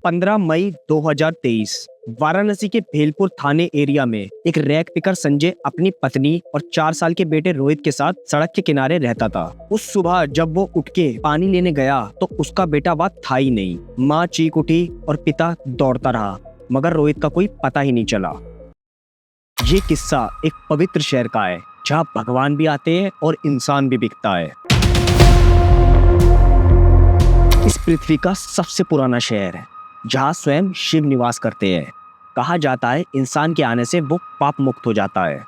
15 मई 2023 वाराणसी के भेलपुर थाने एरिया में एक रैक पिकर संजय अपनी पत्नी और 4 साल के बेटे रोहित के साथ सड़क के किनारे रहता था। उस सुबह जब वो उठ के पानी लेने गया तो उसका बेटा वहाँ था ही नहीं। माँ चीख उठी और पिता दौड़ता रहा, मगर रोहित का कोई पता ही नहीं चला। ये किस्सा एक पवित्र शहर का है, जहाँ भगवान भी आते हैं और इंसान भी बिकता है। इस पृथ्वी का सबसे पुराना शहर है, जहाँ स्वयं शिव निवास करते हैं। कहा जाता है इंसान के आने से वो पाप मुक्त हो जाता है।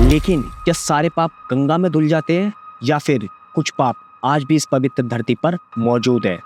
लेकिन क्या सारे पाप गंगा में धुल जाते हैं, या फिर कुछ पाप आज भी इस पवित्र धरती पर मौजूद है?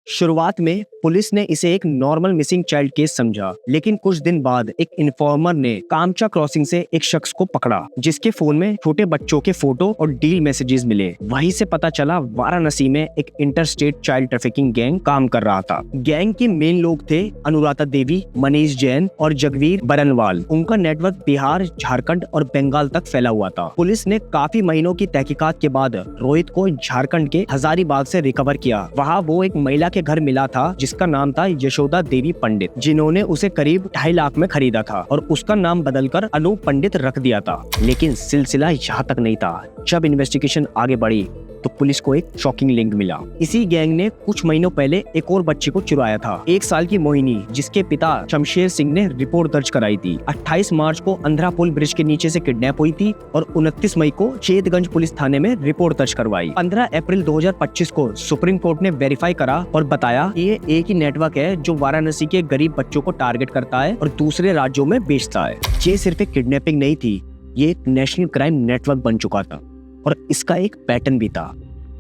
शुरुआत में पुलिस ने इसे एक नॉर्मल मिसिंग चाइल्ड केस समझा, लेकिन कुछ दिन बाद एक इन्फॉर्मर ने कामचा क्रॉसिंग से एक शख्स को पकड़ा, जिसके फोन में छोटे बच्चों के फोटो और डील मैसेजेस मिले। वहीं से पता चला वाराणसी में एक इंटरस्टेट चाइल्ड ट्रैफिकिंग गैंग काम कर रहा था। गैंग के मेन लोग थे अनुराधा देवी, मनीष जैन और जगवीर बरनवाल। उनका नेटवर्क बिहार, झारखंड और बंगाल तक फैला हुआ था। पुलिस ने काफी महीनों की तहकीकात के बाद रोहित को झारखंड के हजारीबाग से रिकवर किया। वहाँ वो एक महिला के घर मिला था जिसका नाम था यशोदा देवी पंडित, जिन्होंने उसे करीब 2.5 लाख में खरीदा था और उसका नाम बदलकर अनूप पंडित रख दिया था। लेकिन सिलसिला यहाँ तक नहीं था। जब इन्वेस्टिगेशन आगे बढ़ी तो पुलिस को एक शॉकिंग लिंक मिला। इसी गैंग ने कुछ महीनों पहले एक और बच्चे को चुराया था, 1 साल की मोहिनी, जिसके पिता शमशेर सिंह ने रिपोर्ट दर्ज कराई थी। 28 मार्च को अंधरा पुल ब्रिज के नीचे से किडनैप हुई थी और 29 मई को चेतगंज पुलिस थाने में रिपोर्ट दर्ज करवाई। 15 अप्रैल 2025 को सुप्रीम कोर्ट ने वेरीफाई करा और बताया कि ये एक ही नेटवर्क है जो वाराणसी के गरीब बच्चों को टारगेट करता है और दूसरे राज्यों में बेचता है। ये सिर्फ एक किडनैपिंग नहीं थी, ये एक नेशनल क्राइम नेटवर्क बन चुका था और इसका एक पैटर्न भी था।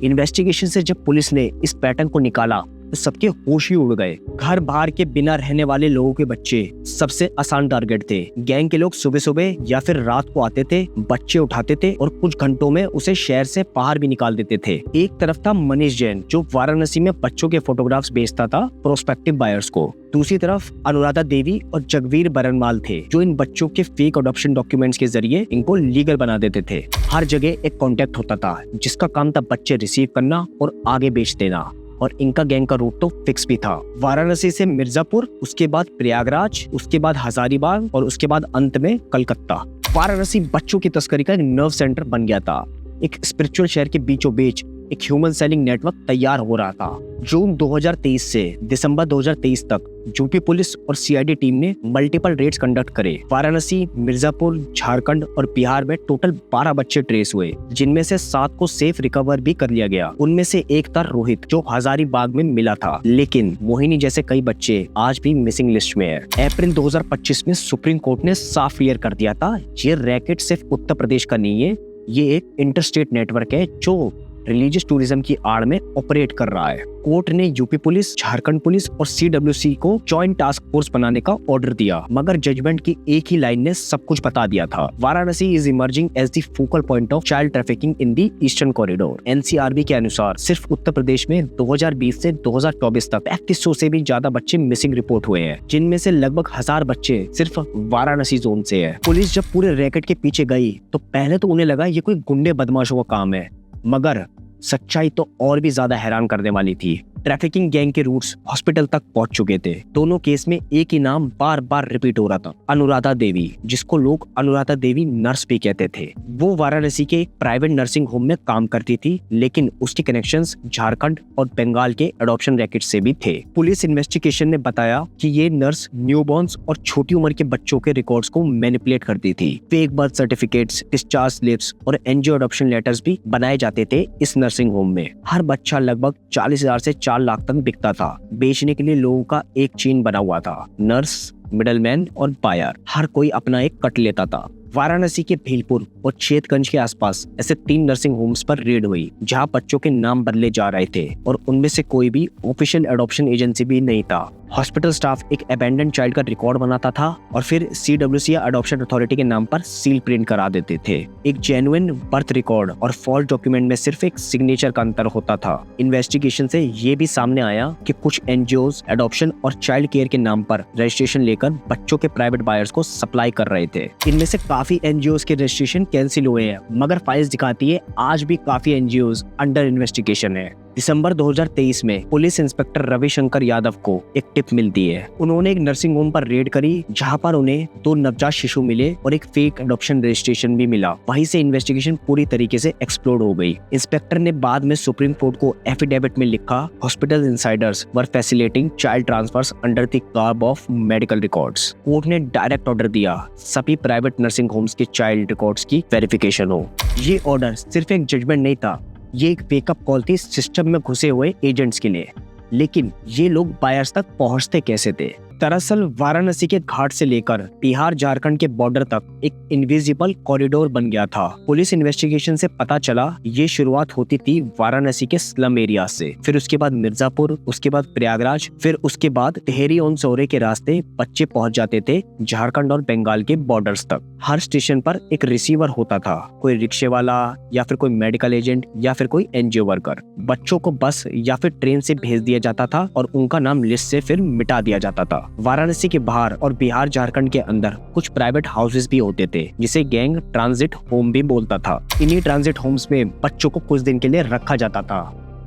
इन्वेस्टिगेशन से जब पुलिस ने इस पैटर्न को निकाला तो सबके होश ही उड़ गए। घर बाहर के बिना रहने वाले लोगों के बच्चे सबसे आसान टारगेट थे। गैंग के लोग सुबह सुबह या फिर रात को आते थे, बच्चे उठाते थे और कुछ घंटों में उसे शहर से बाहर भी निकाल देते थे। एक तरफ था मनीष जैन, जो वाराणसी में बच्चों के फोटोग्राफ्स बेचता था प्रोस्पेक्टिव बायर्स को। दूसरी तरफ अनुराधा देवी और जगवीर बरनवाल थे, जो इन बच्चों के फेक अडॉप्शन डॉक्यूमेंट्स के जरिए इनको लीगल बना देते थे। हर जगह एक कॉन्टेक्ट होता था जिसका काम था बच्चे रिसीव करना और आगे बेच देना, और इनका गैंग का रूट तो फिक्स भी था। वाराणसी से मिर्जापुर, उसके बाद प्रयागराज, उसके बाद हजारीबाग और उसके बाद अंत में कलकत्ता। वाराणसी बच्चों की तस्करी का एक नर्व सेंटर बन गया था। एक स्पिरिचुअल शहर के बीचों बीच एक ह्यूमन सेलिंग नेटवर्क तैयार हो रहा था। जून 2023 से दिसंबर 2023 तक यूपी पुलिस और सीआईडी टीम ने मल्टीपल रेड्स कंडक्ट करे। वाराणसी, मिर्जापुर, झारखंड और बिहार में टोटल 12 बच्चे ट्रेस हुए, जिनमें से 7 को सेफ रिकवर भी कर लिया गया। उनमें से एक था रोहित, जो हजारीबाग में मिला था। लेकिन मोहिनी जैसे कई बच्चे आज भी मिसिंग लिस्ट में है। अप्रैल 2025 में सुप्रीम कोर्ट ने साफ क्लियर कर दिया था, ये रैकेट सिर्फ उत्तर प्रदेश का नहीं है, ये एक इंटरस्टेट नेटवर्क है जो रिलीजियस टूरिज्म की आड़ में ऑपरेट कर रहा है। कोर्ट ने यूपी पुलिस, झारखंड पुलिस और सीडब्ल्यूसी को जॉइंट टास्क फोर्स बनाने का ऑर्डर दिया, मगर जजमेंट की एक ही लाइन ने सब कुछ बता दिया था। Varanasi is emerging as the focal point of child trafficking in the eastern corridor. NCRB के अनुसार सिर्फ उत्तर प्रदेश में 2020 से 2024 तक 3500 से भी ज्यादा बच्चे मिसिंग रिपोर्ट हुए हैं, जिनमें से लगभग 1000 बच्चे सिर्फ वाराणसी जोन से है। पुलिस जब पूरे रैकेट के पीछे गई तो पहले तो उन्हें लगा ये कोई गुंडे बदमाशों का काम है, मगर सच्चाई तो और भी ज्यादा हैरान करने वाली थी। ट्रैफिकिंग गैंग के रूट्स हॉस्पिटल तक पहुंच चुके थे। दोनों केस में एक ही नाम बार बार रिपीट हो रहा था, अनुराधा देवी, जिसको लोग अनुराधा देवी नर्स भी कहते थे। वो वाराणसी के एक प्राइवेट नर्सिंग होम में काम करती थी, लेकिन उसके कनेक्शंस झारखंड और बंगाल के एडॉप्शन रैकेट से भी थे। पुलिस इन्वेस्टिगेशन ने बताया कि ये नर्स न्यूबॉर्न्स और छोटी उम्र के बच्चों के रिकॉर्ड्स को मैनिपुलेट करती थी। Fake birth certificates, discharge slips और एनजीओ एडॉप्शन लेटर्स भी बनाए जाते थे इस नर्सिंग होम में। हर बच्चा लगभग 40,000 से 4 लाख तक बिकता था। बेचने के लिए लोगों का एक चेन बना हुआ था, नर्स, मिडलमैन और बायर, हर कोई अपना एक कट लेता था। वाराणसी के भेलपुर और चेतगंज के आसपास ऐसे 3 नर्सिंग होम्स पर रेड हुई, जहां बच्चों के नाम बदले जा रहे थे और उनमें से कोई भी ऑफिशियल एडॉप्शन एजेंसी भी नहीं था। हॉस्पिटल स्टाफ एक अबैंडन चाइल्ड का रिकॉर्ड बनाता था और फिर सीडब्ल्यूसी या एडॉप्शन अथॉरिटी के नाम पर सील प्रिंट करा देते थे। एक जेन्युइन बर्थ रिकॉर्ड और फॉल्स डॉक्यूमेंट में सिर्फ एक सिग्नेचर का अंतर होता था। इन्वेस्टिगेशन से ये भी सामने आया कि कुछ एनजीओज एडॉप्शन और चाइल्ड केयर के नाम पर रजिस्ट्रेशन लेकर बच्चों के प्राइवेट बायर्स को सप्लाई कर रहे थे। इनमें से काफी एनजीओ के रजिस्ट्रेशन कैंसिल हुए हैं, मगर फाइल्स दिखाती है आज भी काफी एनजीओ अंडर इन्वेस्टिगेशन है। दिसंबर 2023 में पुलिस इंस्पेक्टर रविशंकर यादव को एक टिप मिलती है। उन्होंने एक नर्सिंग होम पर रेड करी जहां पर उन्हें 2 नवजात शिशु मिले और एक फेक एडॉप्शन रजिस्ट्रेशन भी मिला। वहीं से इन्वेस्टिगेशन पूरी तरीके से एक्सप्लोड हो गई। इंस्पेक्टर ने बाद में सुप्रीम कोर्ट को एफिडेविट में लिखा, hospital insiders were facilitating child transfers under the garb of medical records. Court ने डायरेक्ट ऑर्डर दिया सभी प्राइवेट नर्सिंग होम्स के चाइल्ड रिकॉर्ड्स की वेरिफिकेशन हो। ये ऑर्डर सिर्फ एक जजमेंट नहीं था, ये एक वेकअप कॉल थी सिस्टम में घुसे हुए एजेंट्स के लिए। लेकिन ये लोग बायर्स तक पहुंचते कैसे थे? दरअसल वाराणसी के घाट से लेकर बिहार झारखंड के बॉर्डर तक एक इनविजिबल कॉरिडोर बन गया था। पुलिस इन्वेस्टिगेशन से पता चला ये शुरुआत होती थी वाराणसी के स्लम एरिया से, फिर उसके बाद मिर्जापुर, उसके बाद प्रयागराज, फिर उसके बाद टेहरी ऑन सोरे के रास्ते बच्चे पहुंच जाते थे झारखंड और बंगाल के बॉर्डर्स तक। हर स्टेशन पर एक रिसीवर होता था, कोई रिक्शे वाला या फिर कोई मेडिकल एजेंट या फिर कोई एनजीओ वर्कर। बच्चों को बस या फिर ट्रेन से भेज दिया जाता था और उनका नाम लिस्ट से फिर मिटा दिया जाता था। वाराणसी के बाहर और बिहार झारखंड के अंदर कुछ प्राइवेट हाउसेस भी होते थे जिसे गैंग ट्रांजिट होम भी बोलता था। इन्हीं ट्रांजिट होम्स में बच्चों को कुछ दिन के लिए रखा जाता था,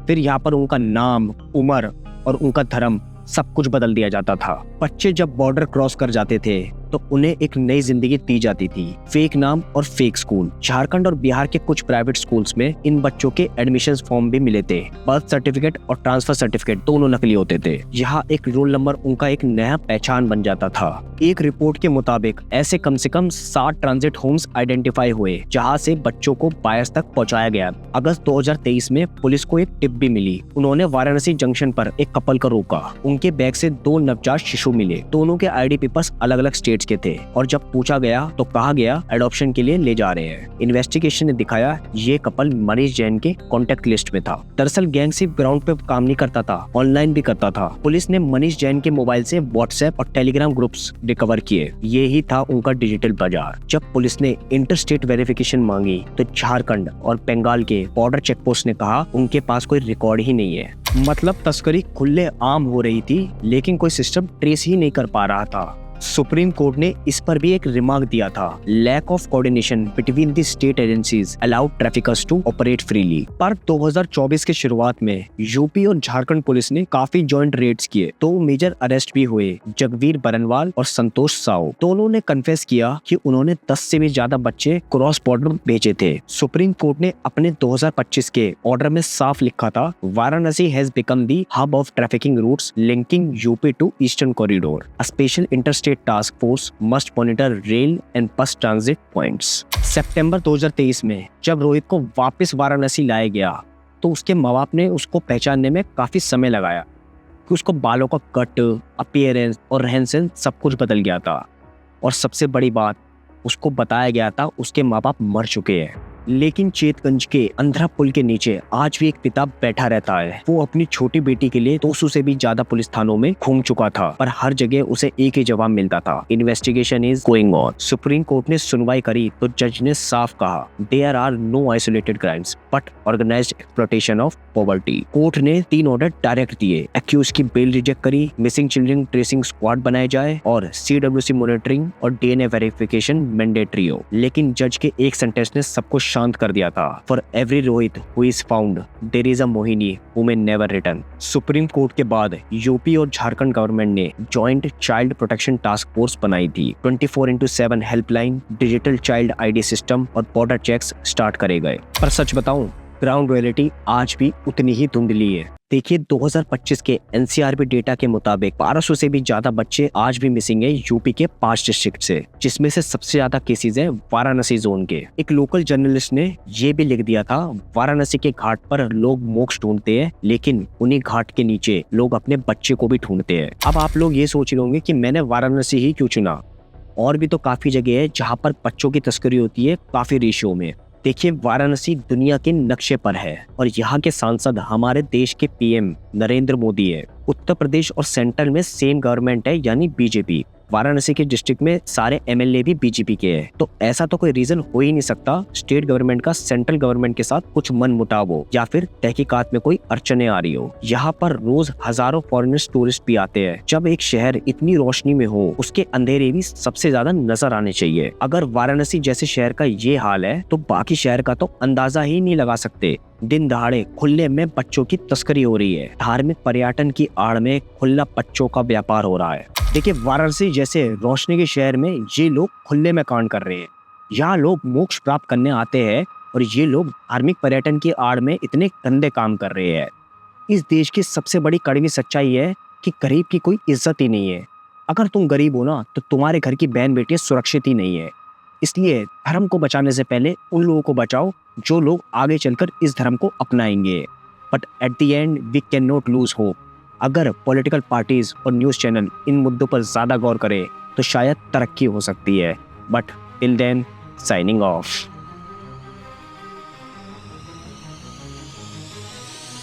फिर यहाँ पर उनका नाम, उम्र और उनका धर्म सब कुछ बदल दिया जाता था। बच्चे जब बॉर्डर क्रॉस कर जाते थे तो उन्हें एक नई जिंदगी दी जाती थी। फेक नाम और फेक स्कूल। झारखंड और बिहार के कुछ प्राइवेट स्कूल्स में इन बच्चों के एडमिशन फॉर्म भी मिले थे। बर्थ सर्टिफिकेट और ट्रांसफर सर्टिफिकेट दोनों नकली होते थे। यहाँ एक रोल नंबर उनका एक नया पहचान बन जाता था। एक रिपोर्ट के मुताबिक ऐसे कम से कम 60 ट्रांजिट होम्स आइडेंटिफाई हुए जहाँ से बच्चों को बायर्स तक पहुँचाया गया। अगस्त 2023 में पुलिस को एक टिप भी मिली। उन्होंने वाराणसी जंक्शन पर एक कपल को रोका। उनके बैग से 2 नवजात शिशु मिले। दोनों के आईडी पेपर्स अलग अलग स्टेट्स के थे और जब पूछा गया तो कहा गया एडॉप्शन के लिए ले जा रहे हैं। इन्वेस्टिगेशन ने दिखाया ये कपल मनीष जैन के कॉन्टेक्ट लिस्ट में था। दरअसल गैंग सिर्फ ग्राउंड पे काम नहीं करता था, ऑनलाइन भी करता था। पुलिस ने मनीष जैन के मोबाइल से व्हाट्सएप और टेलीग्राम ग्रुप्स रिकवर किए। ये ही था उनका डिजिटल बाजार। जब पुलिस ने इंटरस्टेट वेरिफिकेशन मांगी तो झारखंड और बंगाल के बॉर्डर चेकपोस्ट ने कहा उनके पास कोई रिकॉर्ड ही नहीं है। मतलब तस्करी खुले आम हो रही थी लेकिन कोई सिस्टम ट्रेस ही नहीं कर पा रहा था। सुप्रीम कोर्ट ने इस पर भी एक रिमार्क दिया था, lack of coordination between the state agencies allowed traffickers to operate freely. पर 2024 के शुरुआत में यूपी और झारखंड पुलिस ने काफी जॉइंट रेड्स किए। 2 मेजर अरेस्ट भी हुए, जगवीर बरनवाल और संतोष साव। दोनों ने कन्फेस किया कि उन्होंने 10 से भी ज्यादा बच्चे क्रॉस बॉर्डर भेजे थे। सुप्रीम कोर्ट ने अपने 2025 के ऑर्डर में साफ लिखा था, Varanasi has become the hub of trafficking routes linking UP to eastern corridor. A special interstate task force must monitor rail and bus transit points. सितंबर 2023 में जब रोहित को वापस वाराणसी लाया गया तो उसके माँ बाप ने उसको पहचानने में काफी समय लगाया कि उसको बालों का कट, अपीयरेंस और रहन सहन सब कुछ बदल गया था। और सबसे बड़ी बात, उसको बताया गया था उसके माँ बाप मर चुके हैं। लेकिन चेतगंज के अंधरा पुल के नीचे आज भी एक पिता बैठा रहता है। वो अपनी छोटी बेटी के लिए 200 से भी ज्यादा पुलिस थानों में घूम चुका था, पर हर जगह उसे एक ही जवाब मिलता था, investigation is going on. Supreme court ने सुनवाई करी तो जज ने साफ कहा, there are no isolated crimes but organized exploitation of poverty. Court ने 3 ऑर्डर डायरेक्ट दिए, एक्यूज की बेल रिजेक्ट करी, मिसिंग चिल्ड्रन ट्रेसिंग स्क्वाड बनाए जाए और CWC मॉनिटरिंग और DNA वेरिफिकेशन मैंडेटरी हो। लेकिन जज के एक सेंटेंस ने सबको शांत कर दिया था, for every Rohit who is found there is a Mohini who may never return. Supreme court के बाद यूपी और झारखंड गवर्नमेंट ने joint child protection task force बनाई थी। 24/7 helpline, digital child ID system और बॉर्डर चेक्स स्टार्ट करे गए। पर सच बताऊं, ग्राउंड रियलिटी आज भी उतनी ही धुंधली है। देखिए 2025 के NCRB डेटा के मुताबिक 1200 से भी ज्यादा बच्चे आज भी मिसिंग है यूपी के 5 डिस्ट्रिक्ट से, जिसमें से सबसे ज्यादा केसेस हैं वाराणसी जोन के। एक लोकल जर्नलिस्ट ने ये भी लिख दिया था, वाराणसी के घाट पर लोग मोक्ष ढूंढते हैं लेकिन उन्हीं घाट के नीचे लोग अपने बच्चे को भी ढूंढते हैं। अब आप लोग ये सोच रहे होंगे कि मैंने वाराणसी ही क्यों चुना, और भी तो काफी जगह है जहाँ पर बच्चों की तस्करी होती है काफी रेशियो में। देखिए वाराणसी दुनिया के नक्शे पर है और यहाँ के सांसद हमारे देश के PM नरेंद्र मोदी है। उत्तर प्रदेश और सेंट्रल में सेम गवर्नमेंट है यानी BJP। वाराणसी के डिस्ट्रिक्ट में सारे एमएलए भी बीजेपी के हैं, तो ऐसा तो कोई रीजन हो ही नहीं सकता स्टेट गवर्नमेंट का सेंट्रल गवर्नमेंट के साथ कुछ मन मुटाव हो या फिर तहकीकात में कोई अड़चने आ रही हो। यहाँ पर रोज हजारों फॉरेनर्स टूरिस्ट भी आते हैं। जब एक शहर इतनी रोशनी में हो, उसके अंधेरे भी सबसे ज्यादा नजर आने चाहिए। अगर वाराणसी जैसे शहर का ये हाल है तो बाकी शहर का तो अंदाजा ही नहीं लगा सकते। दिन दहाड़े खुले में बच्चों की तस्करी हो रही है, धार्मिक पर्यटन की आड़ में खुला बच्चों का व्यापार हो रहा है। देखिए, वाराणसी जैसे रोशनी के शहर में ये लोग खुले में कांड कर रहे हैं। यहाँ लोग मोक्ष प्राप्त करने आते हैं और ये लोग धार्मिक पर्यटन की आड़ में इतने गंदे काम कर रहे हैं। इस देश की सबसे बड़ी कड़वी सच्चाई है कि गरीब की कोई इज्जत ही नहीं है। अगर तुम गरीब हो ना तो तुम्हारे घर की बहन बेटियां सुरक्षित ही नहीं है। इसलिए धर्म को बचाने से पहले उन लोगों को बचाओ जो लोग आगे चलकर इस धर्म को अपनाएंगे। But at the end we can not lose hope. अगर पॉलिटिकल पार्टीज और न्यूज़ चैनल इन मुद्दों पर ज़्यादा गौर करें तो शायद तरक्की हो सकती है। But till then, signing of.